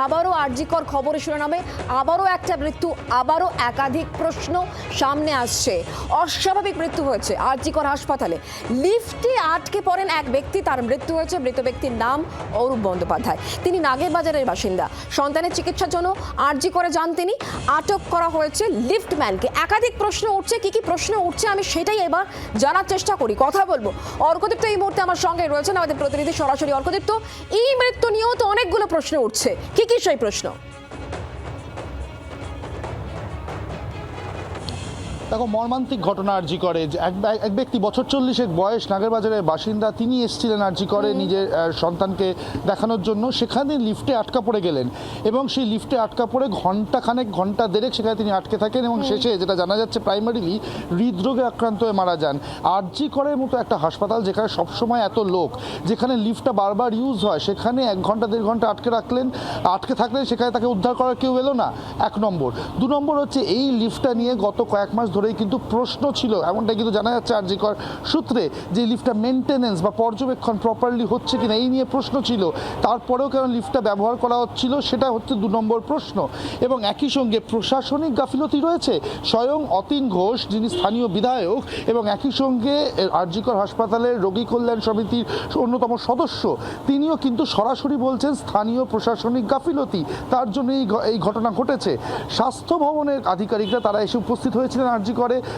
আবারও আরজিকর খবরের শিরোনামে আবারও একটা মৃত্যু, আবারও একাধিক প্রশ্ন সামনে আসছে। অস্বাভাবিক মৃত্যু হয়েছে আরজিকর হাসপাতালে। লিফটে আটকে পড়েন এক ব্যক্তি, তার মৃত্যু হয়েছে। মৃত ব্যক্তির নাম অরূপ বন্দ্যোপাধ্যায়। তিনি নাগের বাজারের বাসিন্দা। সন্তানের চিকিৎসার জন্য আরজিকরে যান তিনি। আটক করা হয়েছে লিফটম্যানকে। একাধিক প্রশ্ন উঠছে। কি কি প্রশ্ন উঠছে আমি সেটাই এবার জানার চেষ্টা করি, কথা বলবো। অর্কদীপ্ত এই মুহূর্তে আমার সঙ্গে রয়েছেন, আমাদের প্রতিনিধি সরাসরি। অর্কদীপ্ত, এই মৃত্যু নিয়েও তো অনেকগুলো প্রশ্ন উঠছে, কি কি সেই প্রশ্ন? দেখো, মর্মান্তিক ঘটনা আরজিকরে। এক ব্যক্তি বছর 40 বয়স, নাগেরবাজারের বাসিন্দা, তিনি এসেছিলেন আরজিকরে নিজের সন্তানকে দেখানোর জন্য। সেখানে লিফটে আটকা পড়ে গেলেন এবং সেই লিফটে আটকা পড়ে ঘন্টা দেড়েক সেখানে তিনি আটকে থাকেন এবং শেষে যেটা জানা যাচ্ছে প্রাইমারিলি হৃদরোগে আক্রান্ত হয়ে মারা যান। আরজিকরের মতো একটা হাসপাতাল যেখানে সবসময় এত লোক, যেখানে লিফটটা বারবার ইউজ হয়, সেখানে 1 ঘন্টা 1.5 ঘন্টা আটকে থাকলেন, সেখানে তাকে উদ্ধার করার কেউ এলো না, 1 নম্বর। 2 নম্বর হচ্ছে এই লিফটটা নিয়ে গত কয়েক মাস ধরেই কিন্তু প্রশ্ন ছিল, এমনটা কিন্তু জানা যাচ্ছে আরজিকর সূত্রে, যে লিফটটা মেনটেনেন্স বা পর্যবেক্ষণ প্রপারলি হচ্ছে কিনা এই নিয়ে প্রশ্ন ছিল। তারপরেও কেন লিফটটা ব্যবহার করা হচ্ছিল, সেটা হচ্ছে 2 নম্বর প্রশ্ন। এবং একই সঙ্গে প্রশাসনিক গাফিলতি রয়েছে। স্বয়ং অতীন ঘোষ, যিনি স্থানীয় বিধায়ক এবং একই সঙ্গে আরজিকর হাসপাতালের রোগী কল্যাণ সমিতির অন্যতম সদস্য, তিনিও কিন্তু সরাসরি বলছেন স্থানীয় প্রশাসনিক গাফিলতি, তার জন্য এই ঘটনা ঘটেছে। স্বাস্থ্য ভবনের আধিকারিকরা তারা এসে উপস্থিত হয়েছিলেন আরজিকরে।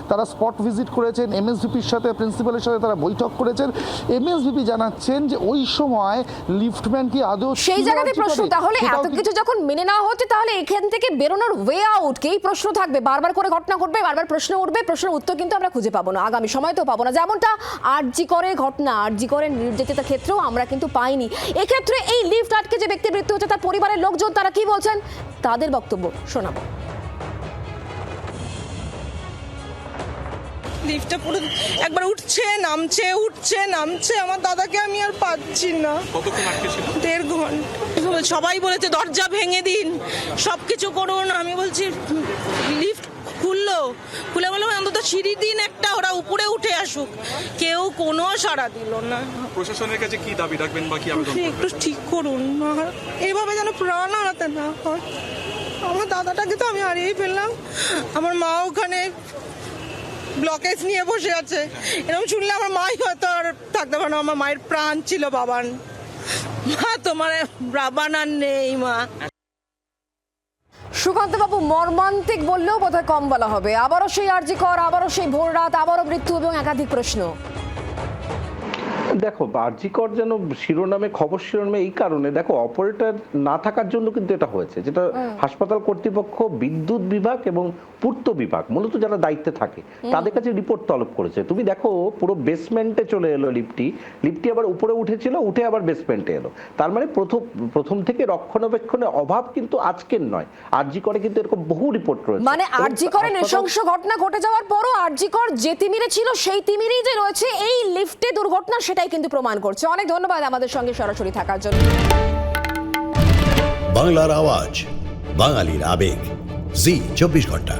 তারা স্পট ভিজিট করেছেন, এমএসভিপির সাথে, প্রিন্সিপালের সাথে তারা বৈঠক করেছেন। এমএসভিপি জানাচ্ছেন যে ওই সময় লিফটম্যান কি আদৌ সেই জায়গাতে প্রশ্ন, তাহলে এত কিছু যখন মেনে নেওয়া হচ্ছে, তাহলে এখান থেকে বেরোনোর ওয়ে আউট কি? এই প্রশ্ন থাকবে, বারবার করে ঘটনা ঘটবে, বারবার প্রশ্ন উঠবে, প্রশ্নের উত্তর কিন্তু আমরা খুঁজে পাবো না, আগামী সময় তো পাবো না। যেমনটা আরজিকরের ঘটনা, আরজিকরের নির্যাতিতার ক্ষেত্রেও আমরা কিন্তু পাইনি। এক্ষেত্রে এই লিফট আটকে যে ব্যক্তির মৃত্যু হচ্ছে, তার পরিবারের লোকজন তারা কি বলছেন, তাদের বক্তব্য শোনাবো। লিফটটা পুরো একবার উঠছে নামছে, আমার দাদাকে আমি আর পাচ্ছি না। কতক্ষণ আটকে ছিল? 1.5 ঘন্টা। সবাই বলেছে দরজা ভেঙে দিন, সবকিছু করুন। আমি বলছি লিফট খুলে বললাম অন্তত সিঁড়ি দিন একটা, ওরা উপরে উঠে আসুক। কেউ কোনো সাড়া দিল না। প্রশাসনের কাছে কি দাবি রাখবেন বা কি আবেদন করবেন? একটু ঠিক করুন, এইভাবে যেন প্রাণ হারাতে না হয়। আমার দাদাটাকে তো আমি হারিয়ে ফেললাম। আমার মা ওখানে ব্লকেজ নিয়ে বসে আছে। এরকম শুনলে আমার মাই হয়তো আর থাকতে পারে না। আমার মায়ের প্রাণ ছিল বাবান। মা, তোমার বাবান আর নেই মা। সুকান্ত বাবু, মর্মান্তিক বললেও বোধহয় কম বলা হবে। আবারও সেই আরজিকর, আবারও সেই ভোর রাত, আবারও মৃত্যু এবং একাধিক প্রশ্ন। দেখো, আরজিকর যেন খবর শিরোনামে এই কারণে, দেখো অপারেটর না থাকার জন্য কিন্তু এটা হয়েছে, যেটা হাসপাতাল কর্তৃপক্ষ, বিদ্যুৎ বিভাগ এবং পূর্ত বিভাগ মূলত যারা দায়িত্বে থাকে তাদের কাছে রিপোর্ট তলব করেছে। তুমি দেখো পুরো বেসমেন্টে চলে এলো লিফটটি আবার উপরে উঠেছিল, উঠে আবার বেসমেন্টে এলো। তার মানে প্রথম থেকে রক্ষণাবেক্ষণের অভাব কিন্তু আজকের নয়। আরজিকরে কিন্তু এরকম বহু রিপোর্ট রয়েছে। মানে আরজিকরে নৃশংস ঘটনা ঘটে যাওয়ার পরও আরজিকর যে তিমিরে ছিল সেই তিমিরেই যে রয়েছে এই লিফটে দুর্ঘটনা, সেটাই কিন্তু প্রমাণ করছে। অনেক ধন্যবাদ আমাদের সঙ্গে সরাসরি থাকার জন্য। বাংলার আওয়াজ, বাঙালির আবেগ, জি 24 ঘন্টা।